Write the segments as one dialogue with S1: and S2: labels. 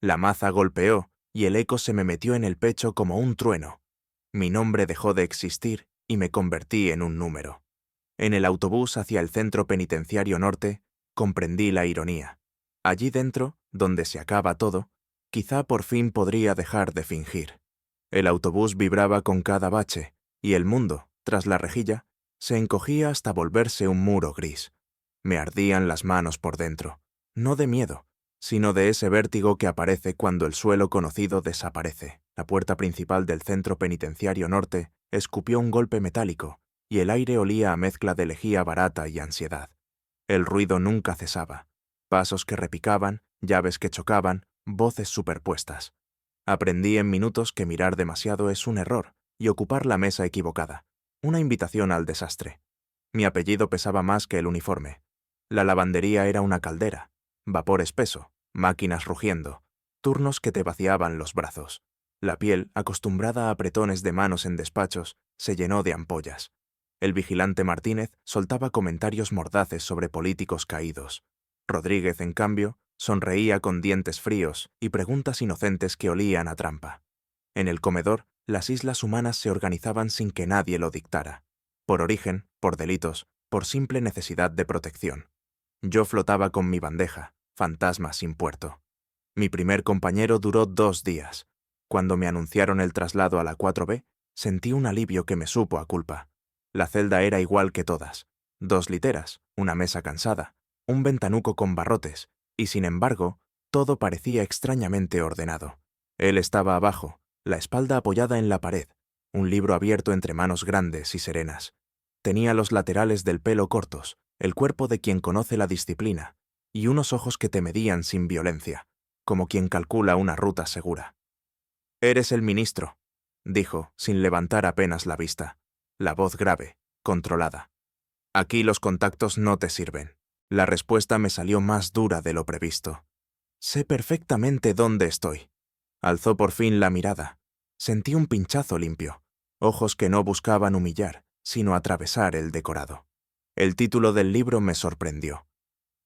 S1: La maza golpeó y el eco se me metió en el pecho como un trueno. Mi nombre dejó de existir y me convertí en un número. En el autobús hacia el centro penitenciario norte, comprendí la ironía. Allí dentro, donde se acaba todo, quizá por fin podría dejar de fingir. El autobús vibraba con cada bache, y el mundo, tras la rejilla, se encogía hasta volverse un muro gris. Me ardían las manos por dentro, no de miedo, sino de ese vértigo que aparece cuando el suelo conocido desaparece. La puerta principal del centro penitenciario norte escupió un golpe metálico, y el aire olía a mezcla de lejía barata y ansiedad. El ruido nunca cesaba. Pasos que repicaban, llaves que chocaban, voces superpuestas. Aprendí en minutos que mirar demasiado es un error y ocupar la mesa equivocada, una invitación al desastre. Mi apellido pesaba más que el uniforme. La lavandería era una caldera, vapor espeso, máquinas rugiendo, turnos que te vaciaban los brazos. La piel, acostumbrada a apretones de manos en despachos, se llenó de ampollas. El vigilante Martínez soltaba comentarios mordaces sobre políticos caídos. Rodríguez, en cambio, sonreía con dientes fríos y preguntas inocentes que olían a trampa. En el comedor, las islas humanas se organizaban sin que nadie lo dictara. Por origen, por delitos, por simple necesidad de protección. Yo flotaba con mi bandeja, fantasma sin puerto. Mi primer compañero duró 2 días. Cuando me anunciaron el traslado a la 4B, sentí un alivio que me supo a culpa. La celda era igual que todas. 2 literas, una mesa cansada, un ventanuco con barrotes, y sin embargo, todo parecía extrañamente ordenado. Él estaba abajo, la espalda apoyada en la pared, un libro abierto entre manos grandes y serenas. Tenía los laterales del pelo cortos, el cuerpo de quien conoce la disciplina, y unos ojos que te medían sin violencia, como quien calcula una ruta segura. «Eres el ministro», dijo, sin levantar apenas la vista, la voz grave, controlada. «Aquí los contactos no te sirven». La respuesta me salió más dura de lo previsto. «Sé perfectamente dónde estoy». Alzó por fin la mirada. Sentí un pinchazo limpio, ojos que no buscaban humillar, sino atravesar el decorado. El título del libro me sorprendió.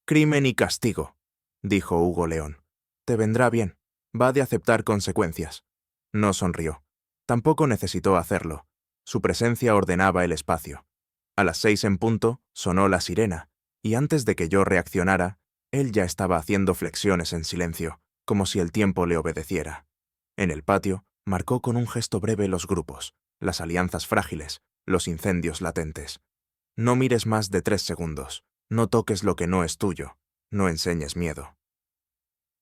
S1: «Crimen y castigo», dijo Hugo León. «Te vendrá bien. Va de aceptar consecuencias». No sonrió. Tampoco necesitó hacerlo. Su presencia ordenaba el espacio. A las 6 en punto sonó la sirena, y antes de que yo reaccionara, él ya estaba haciendo flexiones en silencio, como si el tiempo le obedeciera. En el patio, marcó con un gesto breve los grupos, las alianzas frágiles, los incendios latentes. No mires más de 3 segundos, no toques lo que no es tuyo, no enseñes miedo.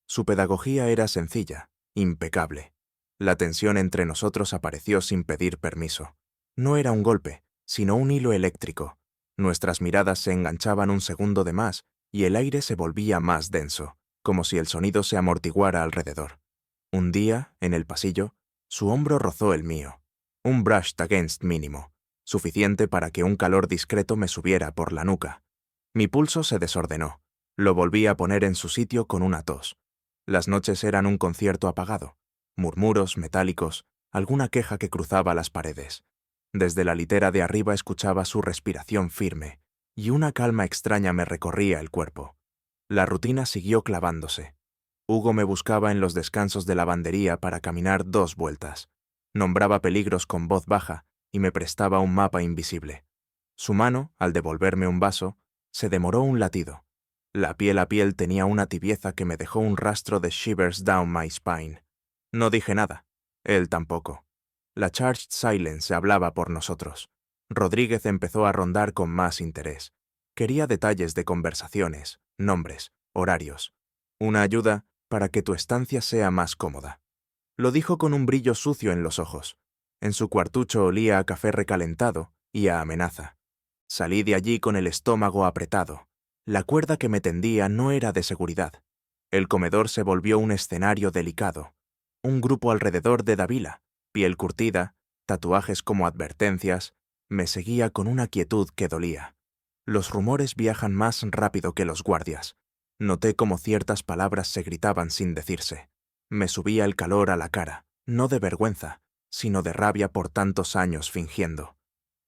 S1: Su pedagogía era sencilla, impecable. La tensión entre nosotros apareció sin pedir permiso. No era un golpe, sino un hilo eléctrico. Nuestras miradas se enganchaban un segundo de más y el aire se volvía más denso, como si el sonido se amortiguara alrededor. Un día, en el pasillo, su hombro rozó el mío. Un brushed against mínimo, suficiente para que un calor discreto me subiera por la nuca. Mi pulso se desordenó. Lo volví a poner en su sitio con una tos. Las noches eran un concierto apagado. Murmuros metálicos, alguna queja que cruzaba las paredes. Desde la litera de arriba escuchaba su respiración firme, y una calma extraña me recorría el cuerpo. La rutina siguió clavándose. Hugo me buscaba en los descansos de lavandería para caminar 2 vueltas. Nombraba peligros con voz baja y me prestaba un mapa invisible. Su mano, al devolverme un vaso, se demoró un latido. La piel a piel tenía una tibieza que me dejó un rastro de shivers down my spine. No dije nada. Él tampoco. La charged silence hablaba por nosotros. Rodríguez empezó a rondar con más interés. Quería detalles de conversaciones, nombres, horarios. Una ayuda para que tu estancia sea más cómoda. Lo dijo con un brillo sucio en los ojos. En su cuartucho olía a café recalentado y a amenaza. Salí de allí con el estómago apretado. La cuerda que me tendía no era de seguridad. El comedor se volvió un escenario delicado. Un grupo alrededor de Davila, piel curtida, tatuajes como advertencias, me seguía con una quietud que dolía. Los rumores viajan más rápido que los guardias. Noté cómo ciertas palabras se gritaban sin decirse. Me subía el calor a la cara, no de vergüenza, sino de rabia por tantos años fingiendo.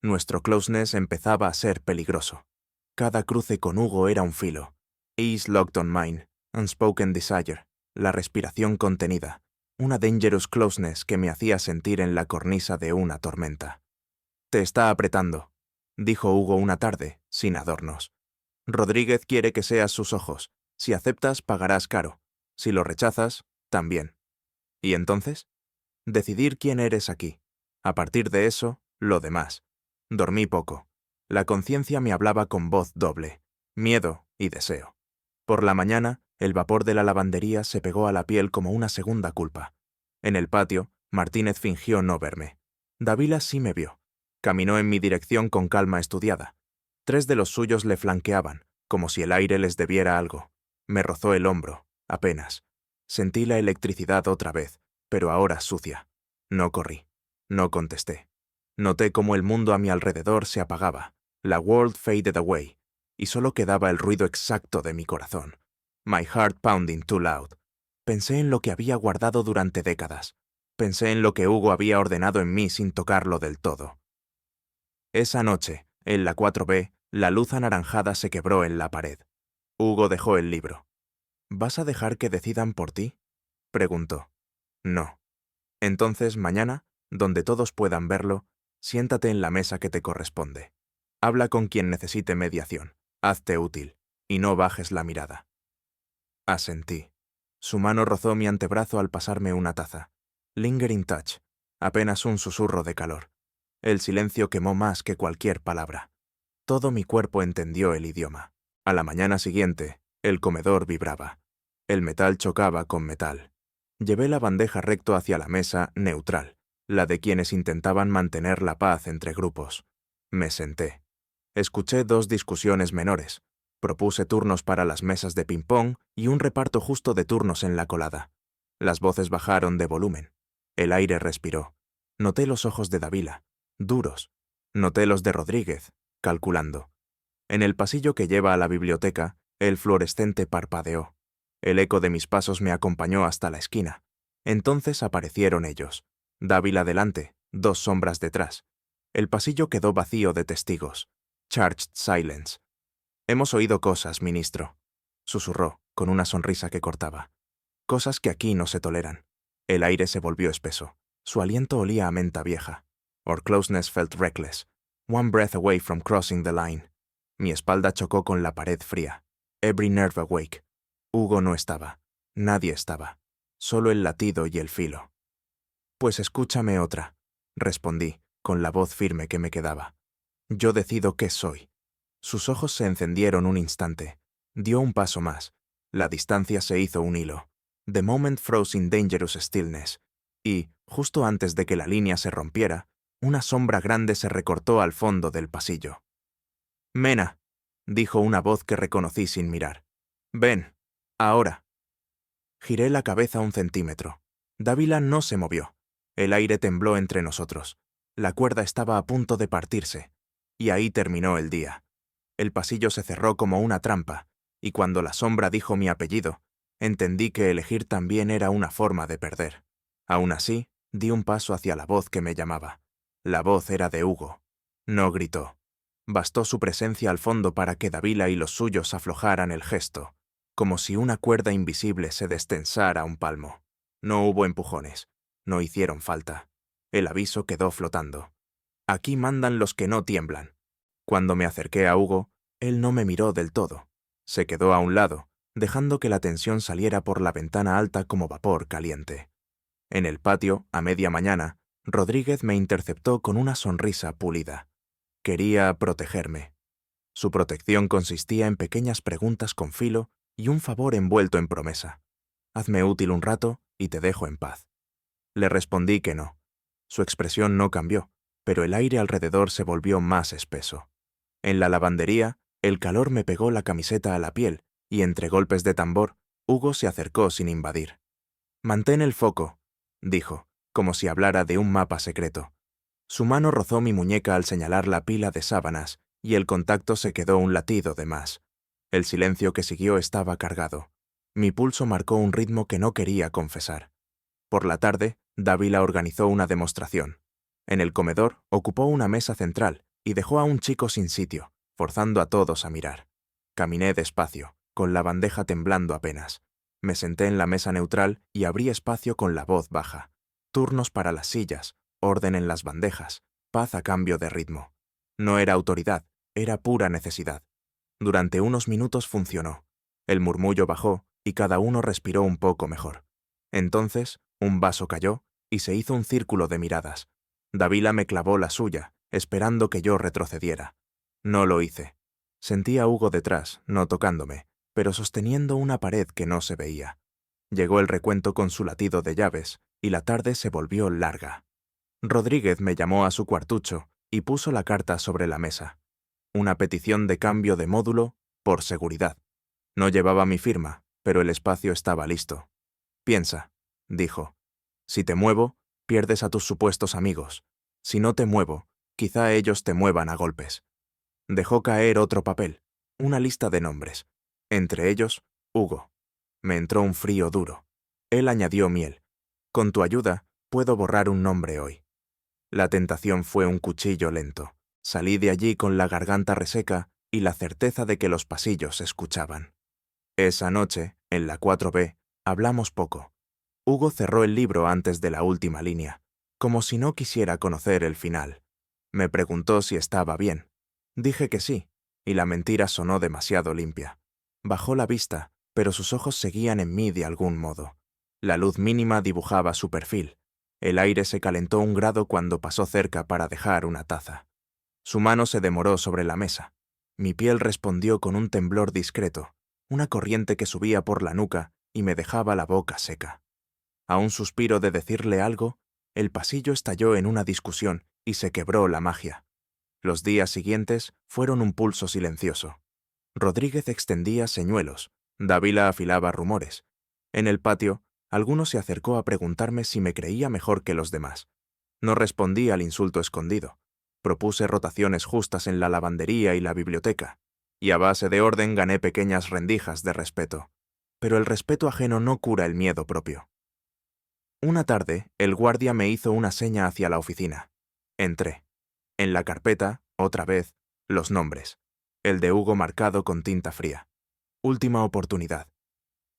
S1: Nuestro closeness empezaba a ser peligroso. Cada cruce con Hugo era un filo. Ease locked on mine, unspoken desire. la respiración contenida, una dangerous closeness que me hacía sentir en la cornisa de una tormenta. «Te está apretando», dijo Hugo una tarde, sin adornos. «Rodríguez quiere que seas sus ojos. Si aceptas, pagarás caro. Si lo rechazas, también». ¿Y entonces? Decidir quién eres aquí. A partir de eso, lo demás. Dormí poco. La conciencia me hablaba con voz doble, miedo y deseo. Por la mañana, el vapor de la lavandería se pegó a la piel como una segunda culpa. En el patio, Martínez fingió no verme. Dávila sí me vio. Caminó en mi dirección con calma estudiada. 3 de los suyos le flanqueaban, como si el aire les debiera algo. Me rozó el hombro, apenas. Sentí la electricidad otra vez, pero ahora sucia. No corrí. No contesté. Noté cómo el mundo a mi alrededor se apagaba. La world faded away, y solo quedaba el ruido exacto de mi corazón. My heart pounding too loud. Pensé en lo que había guardado durante décadas. Pensé en lo que Hugo había ordenado en mí sin tocarlo del todo. Esa noche, en la 4B, la luz anaranjada se quebró en la pared. Hugo dejó el libro. «¿Vas a dejar que decidan por ti?», preguntó. «No». «Entonces, mañana, donde todos puedan verlo, siéntate en la mesa que te corresponde. Habla con quien necesite mediación. Hazte útil. Y no bajes la mirada». Asentí. Su mano rozó mi antebrazo al pasarme una taza. Lingering touch. Apenas un susurro de calor. El silencio quemó más que cualquier palabra. Todo mi cuerpo entendió el idioma. A la mañana siguiente, el comedor vibraba. El metal chocaba con metal. Llevé la bandeja recto hacia la mesa neutral, la de quienes intentaban mantener la paz entre grupos. Me senté. Escuché 2 discusiones menores. Propuse turnos para las mesas de ping-pong y un reparto justo de turnos en la colada. Las voces bajaron de volumen. El aire respiró. Noté los ojos de Dávila, duros. Noté los de Rodríguez, calculando. En el pasillo que lleva a la biblioteca, el fluorescente parpadeó. El eco de mis pasos me acompañó hasta la esquina. Entonces aparecieron ellos. Dávila delante, 2 sombras detrás. El pasillo quedó vacío de testigos. Charged silence. «Hemos oído cosas, ministro», susurró, con una sonrisa que cortaba. «Cosas que aquí no se toleran». El aire se volvió espeso. Su aliento olía a menta vieja. Our closeness felt reckless. One breath away from crossing the line. Mi espalda chocó con la pared fría. Every nerve awake. Hugo no estaba. Nadie estaba. Solo el latido y el filo. «Pues escúchame otra», respondí, con la voz firme que me quedaba. «Yo decido qué soy». Sus ojos se encendieron un instante. Dio un paso más. La distancia se hizo un hilo. The moment froze in dangerous stillness. Y, justo antes de que la línea se rompiera, una sombra grande se recortó al fondo del pasillo. «Mena», dijo una voz que reconocí sin mirar. «Ven, ahora». Giré la cabeza 1 centímetro. Dávila no se movió. El aire tembló entre nosotros. La cuerda estaba a punto de partirse. Y ahí terminó el día. El pasillo se cerró como una trampa, y cuando la sombra dijo mi apellido, entendí que elegir también era una forma de perder. Aún así, di un paso hacia la voz que me llamaba. La voz era de Hugo. No gritó. Bastó su presencia al fondo para que Dávila y los suyos aflojaran el gesto, como si una cuerda invisible se destensara un palmo. No hubo empujones. No hicieron falta. El aviso quedó flotando. Aquí mandan los que no tiemblan. Cuando me acerqué a Hugo, él no me miró del todo. Se quedó a un lado, dejando que la tensión saliera por la ventana alta como vapor caliente. En el patio, a media mañana, Rodríguez me interceptó con una sonrisa pulida. Quería protegerme. Su protección consistía en pequeñas preguntas con filo y un favor envuelto en promesa. «Hazme útil un rato y te dejo en paz». Le respondí que no. Su expresión no cambió, pero el aire alrededor se volvió más espeso. En la lavandería, el calor me pegó la camiseta a la piel y entre golpes de tambor, Hugo se acercó sin invadir. «Mantén el foco», dijo, como si hablara de un mapa secreto. Su mano rozó mi muñeca al señalar la pila de sábanas y el contacto se quedó un latido de más. El silencio que siguió estaba cargado. Mi pulso marcó un ritmo que no quería confesar. Por la tarde, Dávila organizó una demostración. En el comedor ocupó una mesa central y dejó a un chico sin sitio, forzando a todos a mirar. Caminé despacio, con la bandeja temblando apenas. Me senté en la mesa neutral y abrí espacio con la voz baja. Turnos para las sillas, orden en las bandejas, paz a cambio de ritmo. No era autoridad, era pura necesidad. Durante unos minutos funcionó. El murmullo bajó y cada uno respiró un poco mejor. Entonces, un vaso cayó y se hizo un círculo de miradas. Davila me clavó la suya, esperando que yo retrocediera. No lo hice. Sentí a Hugo detrás, no tocándome, pero sosteniendo una pared que no se veía. Llegó el recuento con su latido de llaves, y la tarde se volvió larga. Rodríguez me llamó a su cuartucho y puso la carta sobre la mesa. Una petición de cambio de módulo, por seguridad. No llevaba mi firma, pero el espacio estaba listo. Piensa, dijo. Si te muevo, pierdes a tus supuestos amigos. Si no te muevo, quizá ellos te muevan a golpes. Dejó caer otro papel, una lista de nombres. Entre ellos, Hugo. Me entró un frío duro. Él añadió miel. Con tu ayuda, puedo borrar un nombre hoy. La tentación fue un cuchillo lento. Salí de allí con la garganta reseca y la certeza de que los pasillos se escuchaban. Esa noche, en la 4B, hablamos poco. Hugo cerró el libro antes de la última línea, como si no quisiera conocer el final. Me preguntó si estaba bien. Dije que sí, y la mentira sonó demasiado limpia. Bajó la vista, pero sus ojos seguían en mí de algún modo. La luz mínima dibujaba su perfil. El aire se calentó 1 grado cuando pasó cerca para dejar una taza. Su mano se demoró sobre la mesa. Mi piel respondió con un temblor discreto, una corriente que subía por la nuca y me dejaba la boca seca. A un suspiro de decirle algo, el pasillo estalló en una discusión y se quebró la magia. Los días siguientes fueron un pulso silencioso. Rodríguez extendía señuelos, Davila afilaba rumores. En el patio, alguno se acercó a preguntarme si me creía mejor que los demás. No respondí al insulto escondido. Propuse rotaciones justas en la lavandería y la biblioteca, y a base de orden gané pequeñas rendijas de respeto. Pero el respeto ajeno no cura el miedo propio. Una tarde, el guardia me hizo una seña hacia la oficina. Entré. En la carpeta, otra vez, los nombres. El de Hugo marcado con tinta fría. Última oportunidad.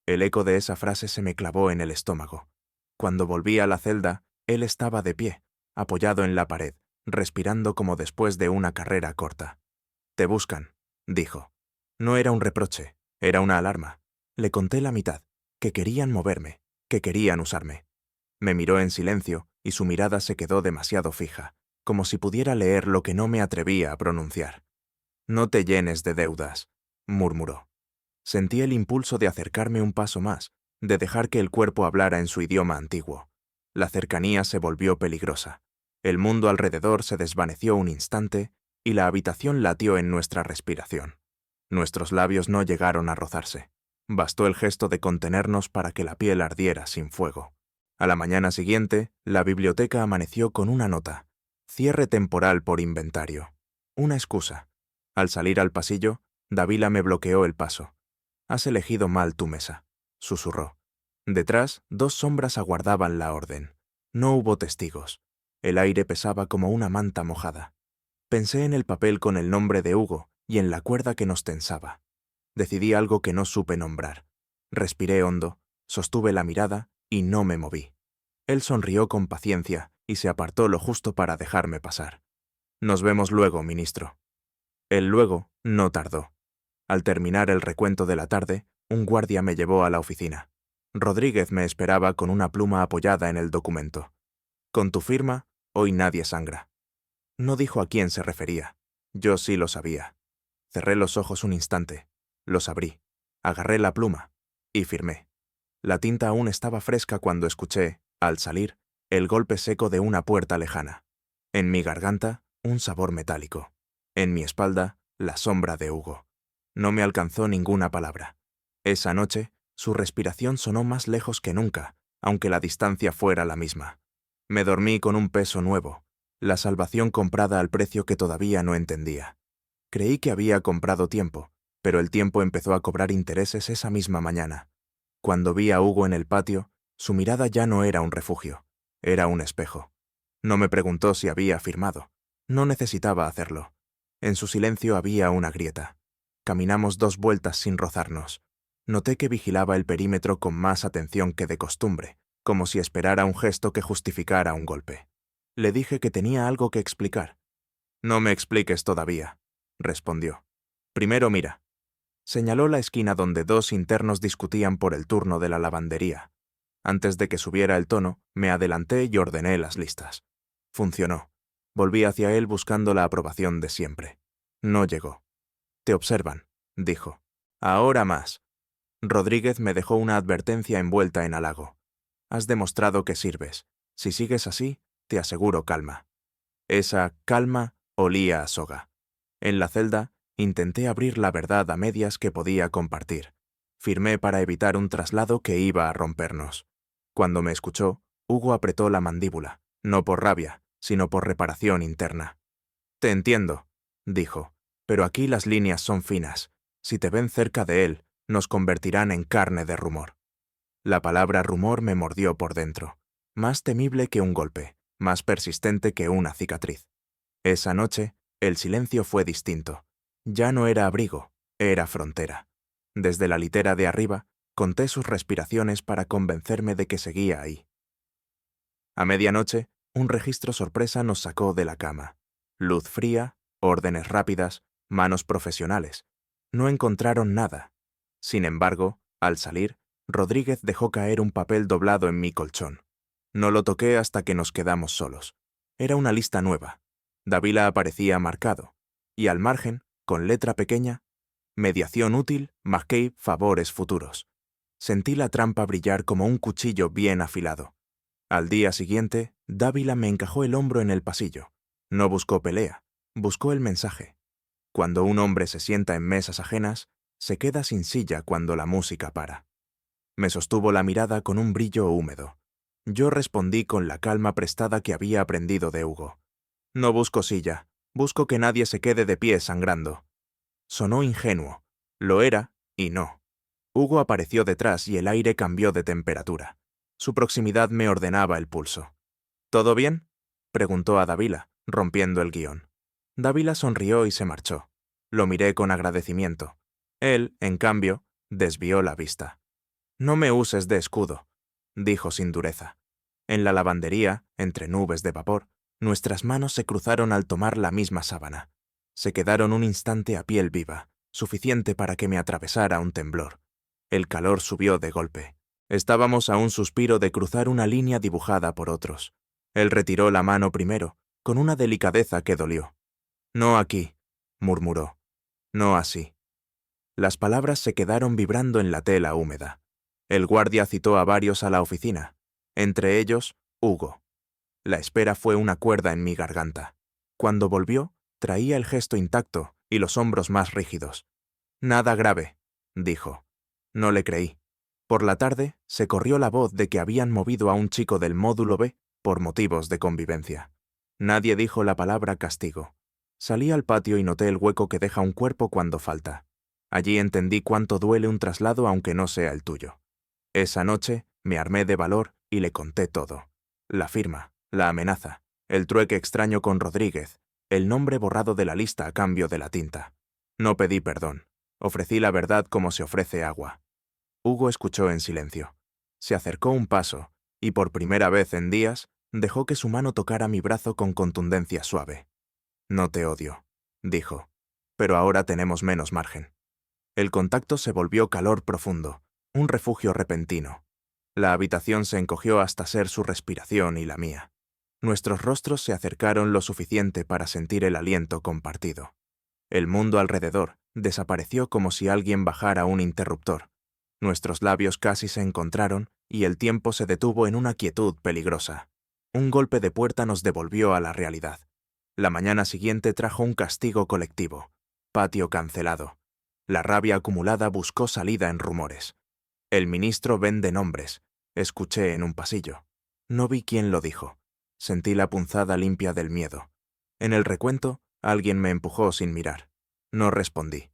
S1: El eco de esa frase se me clavó en el estómago. Cuando volví a la celda, él estaba de pie, apoyado en la pared, respirando como después de una carrera corta. «Te buscan», dijo. No era un reproche, era una alarma. Le conté la mitad, que querían moverme, que querían usarme. Me miró en silencio y su mirada se quedó demasiado fija, como si pudiera leer lo que no me atrevía a pronunciar. «No te llenes de deudas», murmuró. Sentí el impulso de acercarme un paso más, de dejar que el cuerpo hablara en su idioma antiguo. La cercanía se volvió peligrosa. El mundo alrededor se desvaneció un instante y la habitación latió en nuestra respiración. Nuestros labios no llegaron a rozarse. Bastó el gesto de contenernos para que la piel ardiera sin fuego. A la mañana siguiente, la biblioteca amaneció con una nota. Cierre temporal por inventario. Una excusa. Al salir al pasillo, Davila me bloqueó el paso. «Has elegido mal tu mesa», susurró. Detrás, 2 sombras aguardaban la orden. No hubo testigos. El aire pesaba como una manta mojada. Pensé en el papel con el nombre de Hugo y en la cuerda que nos tensaba. Decidí algo que no supe nombrar. Respiré hondo, sostuve la mirada y no me moví. Él sonrió con paciencia y se apartó lo justo para dejarme pasar. «Nos vemos luego, ministro». El luego no tardó. Al terminar el recuento de la tarde, un guardia me llevó a la oficina. Rodríguez me esperaba con una pluma apoyada en el documento. «Con tu firma, hoy nadie sangra». No dijo a quién se refería. Yo sí lo sabía. Cerré los ojos un instante. Los abrí. Agarré la pluma y firmé. La tinta aún estaba fresca cuando escuché, al salir, el golpe seco de una puerta lejana. En mi garganta, un sabor metálico. En mi espalda, la sombra de Hugo. No me alcanzó ninguna palabra. Esa noche, su respiración sonó más lejos que nunca, aunque la distancia fuera la misma. Me dormí con un peso nuevo, la salvación comprada al precio que todavía no entendía. Creí que había comprado tiempo, pero el tiempo empezó a cobrar intereses esa misma mañana. Cuando vi a Hugo en el patio, su mirada ya no era un refugio, era un espejo. No me preguntó si había firmado. No necesitaba hacerlo. En su silencio había una grieta. Caminamos 2 vueltas sin rozarnos. Noté que vigilaba el perímetro con más atención que de costumbre, como si esperara un gesto que justificara un golpe. Le dije que tenía algo que explicar. «No me expliques todavía», respondió. «Primero mira». Señaló la esquina donde dos internos discutían por el turno de la lavandería. Antes de que subiera el tono, me adelanté y ordené las listas. Funcionó. Volví hacia él buscando la aprobación de siempre. No llegó. «Te observan», dijo. «Ahora más». Rodríguez me dejó una advertencia envuelta en halago. «Has demostrado que sirves. Si sigues así, te aseguro calma». Esa calma olía a soga. En la celda, intenté abrir la verdad a medias que podía compartir. Firmé para evitar un traslado que iba a rompernos. Cuando me escuchó, Hugo apretó la mandíbula, no por rabia, sino por reparación interna. «Te entiendo», dijo, «pero aquí las líneas son finas. Si te ven cerca de él, nos convertirán en carne de rumor». La palabra rumor me mordió por dentro. Más temible que un golpe, más persistente que una cicatriz. Esa noche, el silencio fue distinto. Ya no era abrigo, era frontera. Desde la litera de arriba, conté sus respiraciones para convencerme de que seguía ahí. A medianoche, un registro sorpresa nos sacó de la cama. Luz fría, órdenes rápidas, manos profesionales. No encontraron nada. Sin embargo, al salir, Rodríguez dejó caer un papel doblado en mi colchón. No lo toqué hasta que nos quedamos solos. Era una lista nueva. Dávila aparecía marcado. Y al margen, con letra pequeña, mediación útil, McCabe, favores futuros. Sentí la trampa brillar como un cuchillo bien afilado. Al día siguiente, Dávila me encajó el hombro en el pasillo. No buscó pelea, buscó el mensaje. Cuando un hombre se sienta en mesas ajenas, se queda sin silla cuando la música para. Me sostuvo la mirada con un brillo húmedo. Yo respondí con la calma prestada que había aprendido de Hugo. «No busco silla, busco que nadie se quede de pie sangrando». Sonó ingenuo. Lo era, y no. Hugo apareció detrás y el aire cambió de temperatura. Su proximidad me ordenaba el pulso. «¿Todo bien?», preguntó a Dávila, rompiendo el guión. Dávila sonrió y se marchó. Lo miré con agradecimiento. Él, en cambio, desvió la vista. «No me uses de escudo», dijo sin dureza. En la lavandería, entre nubes de vapor, nuestras manos se cruzaron al tomar la misma sábana. Se quedaron un instante a piel viva, suficiente para que me atravesara un temblor. El calor subió de golpe. Estábamos a un suspiro de cruzar una línea dibujada por otros. Él retiró la mano primero, con una delicadeza que dolió. «No aquí», murmuró. «No así». Las palabras se quedaron vibrando en la tela húmeda. El guardia citó a varios a la oficina, entre ellos, Hugo. La espera fue una cuerda en mi garganta. Cuando volvió, traía el gesto intacto y los hombros más rígidos. «Nada grave», dijo. No le creí. Por la tarde, se corrió la voz de que habían movido a un chico del módulo B por motivos de convivencia. Nadie dijo la palabra castigo. Salí al patio y noté el hueco que deja un cuerpo cuando falta. Allí entendí cuánto duele un traslado aunque no sea el tuyo. Esa noche me armé de valor y le conté todo. La firma, la amenaza, el trueque extraño con Rodríguez, el nombre borrado de la lista a cambio de la tinta. No pedí perdón. Ofrecí la verdad como se ofrece agua. Hugo escuchó en silencio. Se acercó un paso y, por primera vez en días, dejó que su mano tocara mi brazo con contundencia suave. «No te odio», dijo, «pero ahora tenemos menos margen». El contacto se volvió calor profundo, un refugio repentino. La habitación se encogió hasta ser su respiración y la mía. Nuestros rostros se acercaron lo suficiente para sentir el aliento compartido. El mundo alrededor desapareció como si alguien bajara un interruptor. Nuestros labios casi se encontraron y el tiempo se detuvo en una quietud peligrosa. Un golpe de puerta nos devolvió a la realidad. La mañana siguiente trajo un castigo colectivo. Patio cancelado. La rabia acumulada buscó salida en rumores. «El ministro vende nombres», escuché en un pasillo. No vi quién lo dijo. Sentí la punzada limpia del miedo. En el recuento, alguien me empujó sin mirar. No respondí.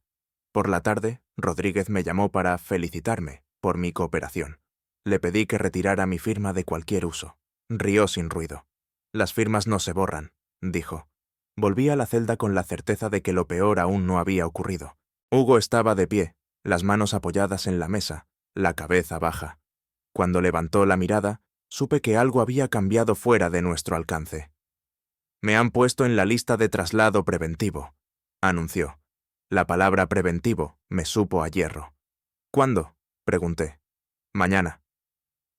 S1: Por la tarde, Rodríguez me llamó para felicitarme por mi cooperación. Le pedí que retirara mi firma de cualquier uso. Rió sin ruido. «Las firmas no se borran», dijo. Volví a la celda con la certeza de que lo peor aún no había ocurrido. Hugo estaba de pie, las manos apoyadas en la mesa, la cabeza baja. Cuando levantó la mirada, supe que algo había cambiado fuera de nuestro alcance. «Me han puesto en la lista de traslado preventivo», anunció. La palabra preventivo me supo a hierro. «¿Cuándo?», pregunté. «Mañana».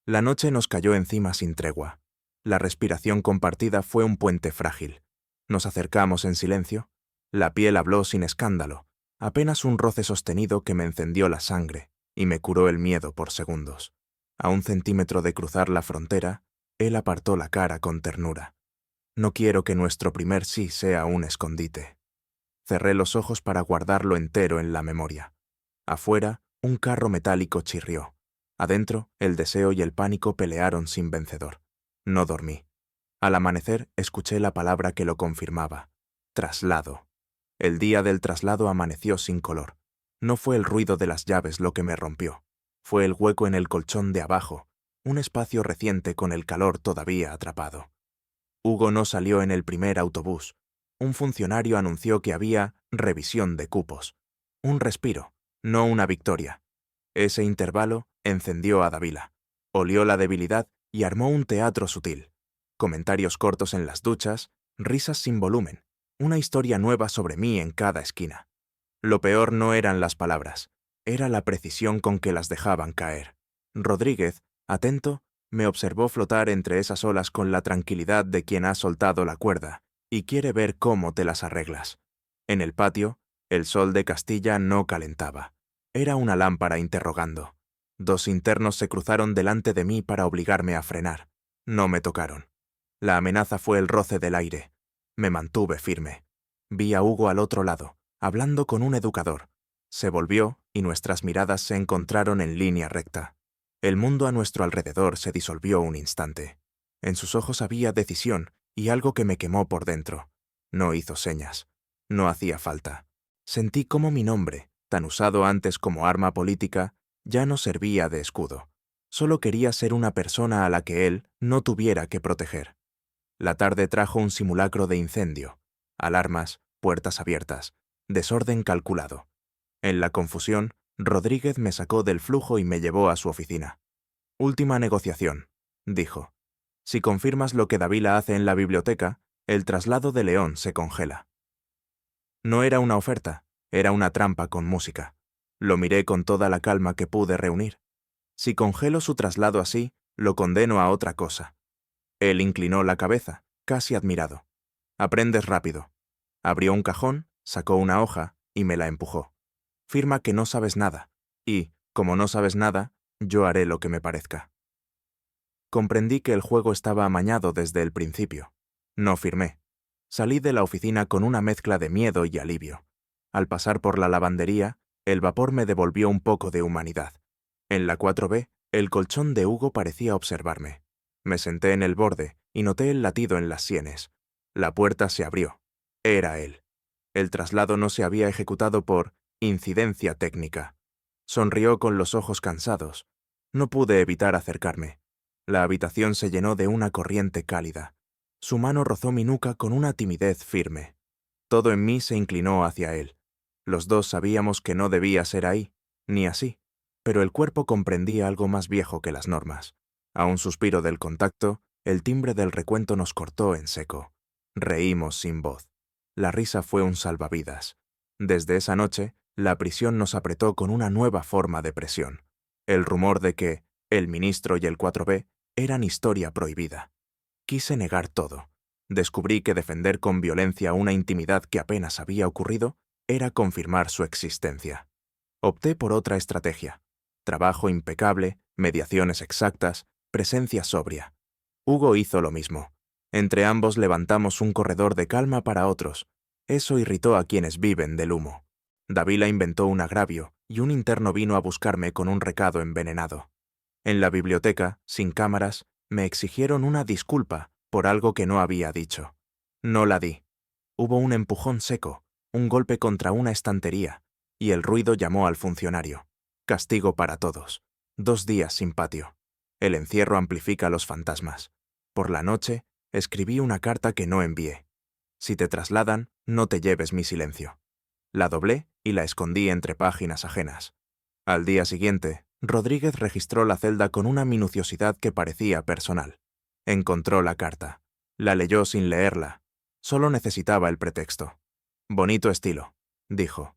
S1: La noche nos cayó encima sin tregua. La respiración compartida fue un puente frágil. Nos acercamos en silencio. La piel habló sin escándalo, apenas un roce sostenido que me encendió la sangre y me curó el miedo por segundos. A 1 centímetro de cruzar la frontera, él apartó la cara con ternura. «No quiero que nuestro primer sí sea un escondite». Cerré los ojos para guardarlo entero en la memoria. Afuera, un carro metálico chirrió. Adentro, el deseo y el pánico pelearon sin vencedor. No dormí. Al amanecer, escuché la palabra que lo confirmaba. Traslado. El día del traslado amaneció sin color. No fue el ruido de las llaves lo que me rompió. Fue el hueco en el colchón de abajo, un espacio reciente con el calor todavía atrapado. Hugo no salió en el primer autobús. Un funcionario anunció que había revisión de cupos. Un respiro, no una victoria. Ese intervalo encendió a Davila. Olió la debilidad y armó un teatro sutil. Comentarios cortos en las duchas, risas sin volumen, una historia nueva sobre mí en cada esquina. Lo peor no eran las palabras, era la precisión con que las dejaban caer. Rodríguez, atento, me observó flotar entre esas olas con la tranquilidad de quien ha soltado la cuerda y quiere ver cómo te las arreglas. En el patio, el sol de Castilla no calentaba. Era una lámpara interrogando. 2 internos se cruzaron delante de mí para obligarme a frenar. No me tocaron. La amenaza fue el roce del aire. Me mantuve firme. Vi a Hugo al otro lado, hablando con un educador. Se volvió y nuestras miradas se encontraron en línea recta. El mundo a nuestro alrededor se disolvió un instante. En sus ojos había decisión y algo que me quemó por dentro. No hizo señas. No hacía falta. Sentí cómo mi nombre, tan usado antes como arma política, ya no servía de escudo. Solo quería ser una persona a la que él no tuviera que proteger. La tarde trajo un simulacro de incendio. Alarmas, puertas abiertas, desorden calculado. En la confusión, Rodríguez me sacó del flujo y me llevó a su oficina. «Última negociación», dijo. «Si confirmas lo que Davila hace en la biblioteca, el traslado de León se congela». No era una oferta, era una trampa con música. Lo miré con toda la calma que pude reunir. Si congelo su traslado así, lo condeno a otra cosa. Él inclinó la cabeza, casi admirado. «Aprendes rápido». Abrió un cajón, sacó una hoja y me la empujó. «Firma que no sabes nada, y, como no sabes nada, yo haré lo que me parezca». Comprendí que el juego estaba amañado desde el principio. No firmé. Salí de la oficina con una mezcla de miedo y alivio. Al pasar por la lavandería, el vapor me devolvió un poco de humanidad. En la 4B, el colchón de Hugo parecía observarme. Me senté en el borde y noté el latido en las sienes. La puerta se abrió. Era él. El traslado no se había ejecutado por incidencia técnica. Sonrió con los ojos cansados. No pude evitar acercarme. La habitación se llenó de una corriente cálida. Su mano rozó mi nuca con una timidez firme. Todo en mí se inclinó hacia él. Los dos sabíamos que no debía ser ahí, ni así, pero el cuerpo comprendía algo más viejo que las normas. A un suspiro del contacto, el timbre del recuento nos cortó en seco. Reímos sin voz. La risa fue un salvavidas. Desde esa noche, la prisión nos apretó con una nueva forma de presión. El rumor de que el ministro y el 4B eran historia prohibida. Quise negar todo. Descubrí que defender con violencia una intimidad que apenas había ocurrido era confirmar su existencia. Opté por otra estrategia. Trabajo impecable, mediaciones exactas, presencia sobria. Hugo hizo lo mismo. Entre ambos levantamos un corredor de calma para otros. Eso irritó a quienes viven del humo. Davila inventó un agravio y un interno vino a buscarme con un recado envenenado. En la biblioteca, sin cámaras, me exigieron una disculpa por algo que no había dicho. No la di. Hubo un empujón seco, un golpe contra una estantería, y el ruido llamó al funcionario. Castigo para todos. 2 días sin patio. El encierro amplifica los fantasmas. Por la noche, escribí una carta que no envié. Si te trasladan, no te lleves mi silencio. La doblé y la escondí entre páginas ajenas. Al día siguiente, Rodríguez registró la celda con una minuciosidad que parecía personal. Encontró la carta. La leyó sin leerla. Solo necesitaba el pretexto. «Bonito estilo», dijo.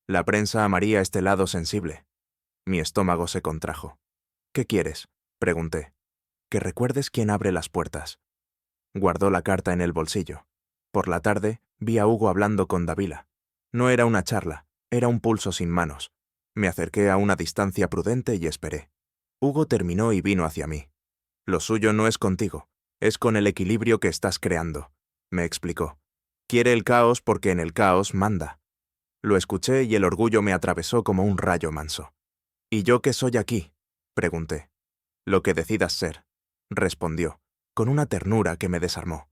S1: «La prensa amaría este lado sensible». Mi estómago se contrajo. «¿Qué quieres?», pregunté. «Que recuerdes quién abre las puertas». Guardó la carta en el bolsillo. Por la tarde, vi a Hugo hablando con Dávila. No era una charla, era un pulso sin manos. Me acerqué a una distancia prudente y esperé. Hugo terminó y vino hacia mí. «Lo suyo no es contigo, es con el equilibrio que estás creando», me explicó. «Quiere el caos porque en el caos manda». Lo escuché y el orgullo me atravesó como un rayo manso. «¿Y yo qué soy aquí?», pregunté. «Lo que decidas ser», respondió, con una ternura que me desarmó.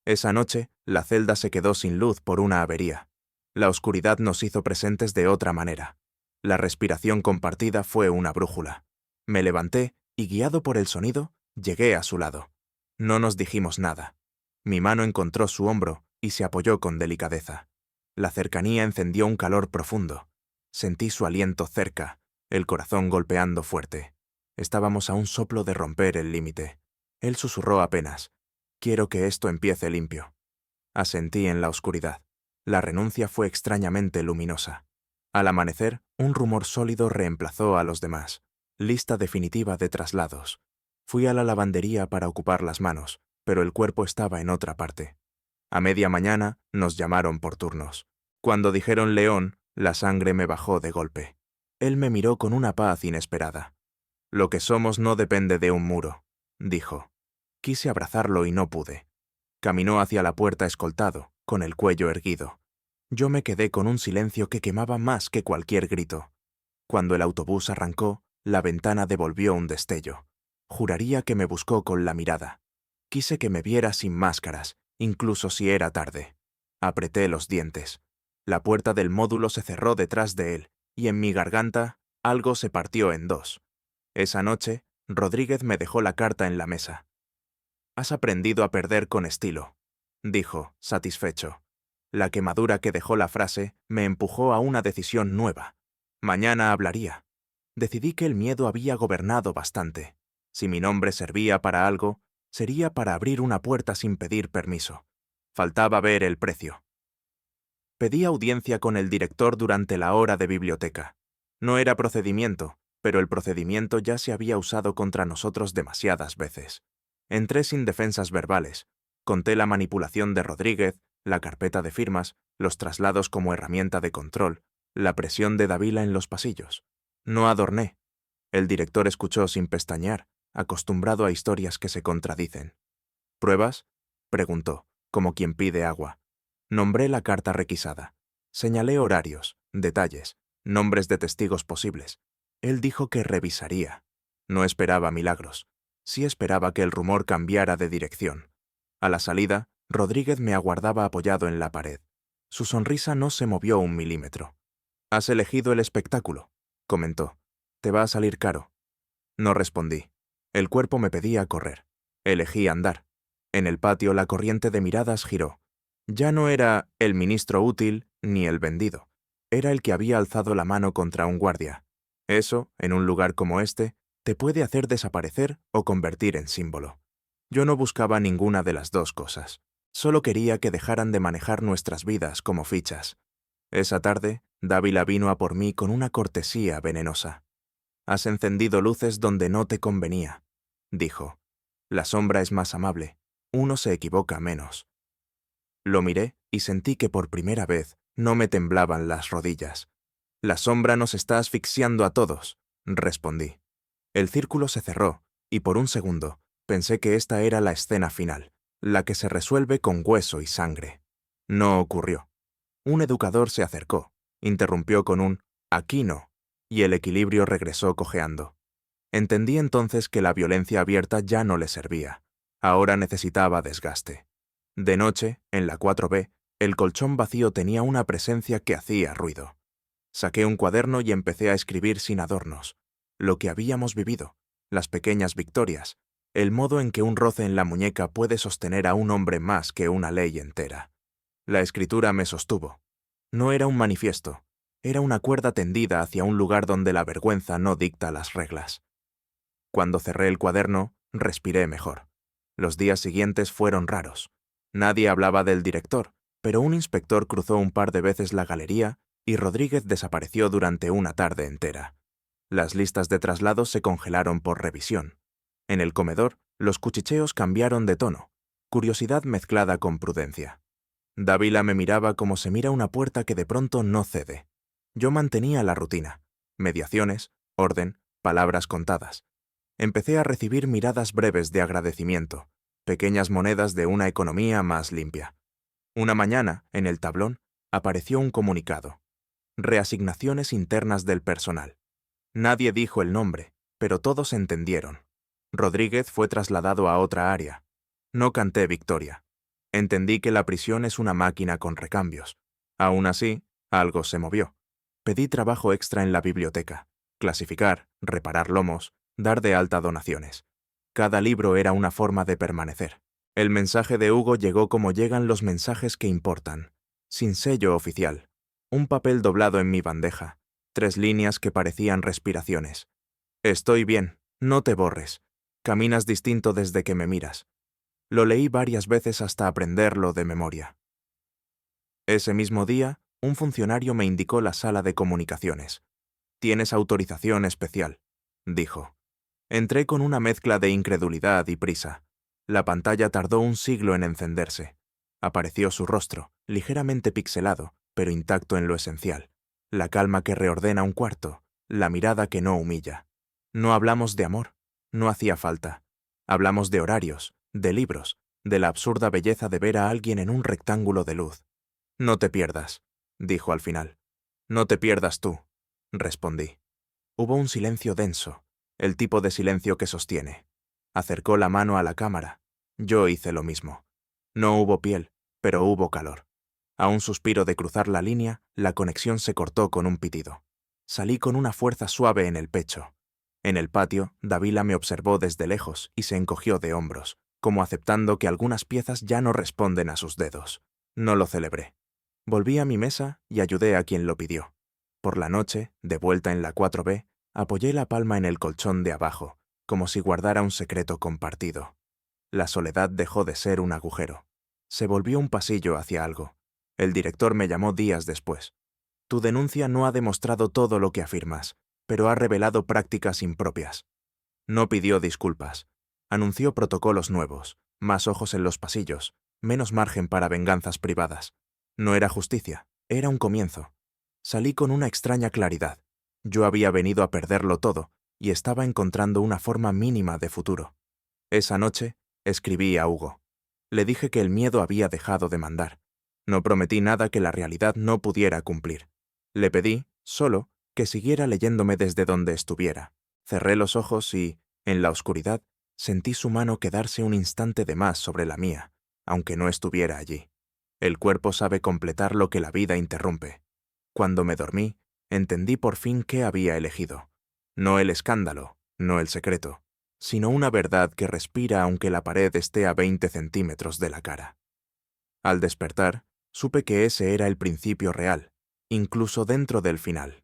S1: Esa noche, la celda se quedó sin luz por una avería. La oscuridad nos hizo presentes de otra manera. La respiración compartida fue una brújula. Me levanté y, guiado por el sonido, llegué a su lado. No nos dijimos nada. Mi mano encontró su hombro y se apoyó con delicadeza. La cercanía encendió un calor profundo. Sentí su aliento cerca, el corazón golpeando fuerte. Estábamos a un soplo de romper el límite. Él susurró apenas: «Quiero que esto empiece limpio». Asentí en la oscuridad. La renuncia fue extrañamente luminosa. Al amanecer, un rumor sólido reemplazó a los demás. Lista definitiva de traslados. Fui a la lavandería para ocupar las manos, pero el cuerpo estaba en otra parte. A media mañana nos llamaron por turnos. Cuando dijeron León, la sangre me bajó de golpe. Él me miró con una paz inesperada. «Lo que somos no depende de un muro», dijo. Quise abrazarlo y no pude. Caminó hacia la puerta escoltado, con el cuello erguido. Yo me quedé con un silencio que quemaba más que cualquier grito. Cuando el autobús arrancó, la ventana devolvió un destello. Juraría que me buscó con la mirada. Quise que me viera sin máscaras, incluso si era tarde. Apreté los dientes. La puerta del módulo se cerró detrás de él, y en mi garganta algo se partió en dos. Esa noche, Rodríguez me dejó la carta en la mesa. «Has aprendido a perder con estilo», dijo, satisfecho. La quemadura que dejó la frase me empujó a una decisión nueva. Mañana hablaría. Decidí que el miedo había gobernado bastante. Si mi nombre servía para algo, sería para abrir una puerta sin pedir permiso. Faltaba ver el precio. Pedí audiencia con el director durante la hora de biblioteca. No era procedimiento, pero el procedimiento ya se había usado contra nosotros demasiadas veces. Entré sin defensas verbales. Conté la manipulación de Rodríguez, la carpeta de firmas, los traslados como herramienta de control, la presión de Dávila en los pasillos. No adorné. El director escuchó sin pestañear, acostumbrado a historias que se contradicen. «¿Pruebas?», preguntó, como quien pide agua. Nombré la carta requisada. Señalé horarios, detalles, nombres de testigos posibles. Él dijo que revisaría. No esperaba milagros. Sí esperaba que el rumor cambiara de dirección. A la salida, Rodríguez me aguardaba apoyado en la pared. Su sonrisa no se movió un milímetro. «Has elegido el espectáculo», comentó. «Te va a salir caro». No respondí. El cuerpo me pedía correr. Elegí andar. En el patio la corriente de miradas giró. Ya no era el ministro útil ni el vendido. Era el que había alzado la mano contra un guardia. Eso, en un lugar como este, te puede hacer desaparecer o convertir en símbolo. Yo no buscaba ninguna de las dos cosas. Solo quería que dejaran de manejar nuestras vidas como fichas. Esa tarde, Dávila vino a por mí con una cortesía venenosa. «Has encendido luces donde no te convenía», dijo. «La sombra es más amable. Uno se equivoca menos». Lo miré y sentí que por primera vez no me temblaban las rodillas. «La sombra nos está asfixiando a todos», respondí. El círculo se cerró, y por un segundo pensé que esta era la escena final, la que se resuelve con hueso y sangre. No ocurrió. Un educador se acercó, interrumpió con un «aquí no», y el equilibrio regresó cojeando. Entendí entonces que la violencia abierta ya no le servía. Ahora necesitaba desgaste. De noche, en la 4B, el colchón vacío tenía una presencia que hacía ruido. Saqué un cuaderno y empecé a escribir sin adornos. Lo que habíamos vivido, las pequeñas victorias, el modo en que un roce en la muñeca puede sostener a un hombre más que una ley entera. La escritura me sostuvo. No era un manifiesto. Era una cuerda tendida hacia un lugar donde la vergüenza no dicta las reglas. Cuando cerré el cuaderno, respiré mejor. Los días siguientes fueron raros. Nadie hablaba del director, pero un inspector cruzó un par de veces la galería y Rodríguez desapareció durante una tarde entera. Las listas de traslados se congelaron por revisión. En el comedor, los cuchicheos cambiaron de tono, curiosidad mezclada con prudencia. Dávila me miraba como se mira una puerta que de pronto no cede. Yo mantenía la rutina: mediaciones, orden, palabras contadas. Empecé a recibir miradas breves de agradecimiento, pequeñas monedas de una economía más limpia. Una mañana, en el tablón, apareció un comunicado: reasignaciones internas del personal. Nadie dijo el nombre, pero todos entendieron. Rodríguez fue trasladado a otra área. No canté victoria. Entendí que la prisión es una máquina con recambios. Aún así, algo se movió. Pedí trabajo extra en la biblioteca: clasificar, reparar lomos, dar de alta donaciones. Cada libro era una forma de permanecer. El mensaje de Hugo llegó como llegan los mensajes que importan, sin sello oficial. Un papel doblado en mi bandeja, 3 líneas que parecían respiraciones. Estoy bien, no te borres. Caminas distinto desde que me miras. Lo leí varias veces hasta aprenderlo de memoria. Ese mismo día, un funcionario me indicó la sala de comunicaciones. Tienes autorización especial, dijo. Entré con una mezcla de incredulidad y prisa. La pantalla tardó un siglo en encenderse. Apareció su rostro, ligeramente pixelado, pero intacto en lo esencial. La calma que reordena un cuarto, la mirada que no humilla. No hablamos de amor, no hacía falta. Hablamos de horarios, de libros, de la absurda belleza de ver a alguien en un rectángulo de luz. No te pierdas, dijo al final. No te pierdas tú, respondí. Hubo un silencio denso, el tipo de silencio que sostiene. Acercó la mano a la cámara. Yo hice lo mismo. No hubo piel, pero hubo calor. A un suspiro de cruzar la línea, la conexión se cortó con un pitido. Salí con una fuerza suave en el pecho. En el patio, Dávila me observó desde lejos y se encogió de hombros, como aceptando que algunas piezas ya no responden a sus dedos. No lo celebré. Volví a mi mesa y ayudé a quien lo pidió. Por la noche, de vuelta en la 4B, apoyé la palma en el colchón de abajo, como si guardara un secreto compartido. La soledad dejó de ser un agujero. Se volvió un pasillo hacia algo. El director me llamó días después. Tu denuncia no ha demostrado todo lo que afirmas, pero ha revelado prácticas impropias. No pidió disculpas. Anunció protocolos nuevos, más ojos en los pasillos, menos margen para venganzas privadas. No era justicia, era un comienzo. Salí con una extraña claridad. Yo había venido a perderlo todo y estaba encontrando una forma mínima de futuro. Esa noche, escribí a Hugo. Le dije que el miedo había dejado de mandar. No prometí nada que la realidad no pudiera cumplir. Le pedí, solo, que siguiera leyéndome desde donde estuviera. Cerré los ojos y, en la oscuridad, sentí su mano quedarse un instante de más sobre la mía, aunque no estuviera allí. El cuerpo sabe completar lo que la vida interrumpe. Cuando me dormí, entendí por fin qué había elegido. No el escándalo, no el secreto, sino una verdad que respira aunque la pared esté a 20 centímetros de la cara. Al despertar, supe que ese era el principio real, incluso dentro del final.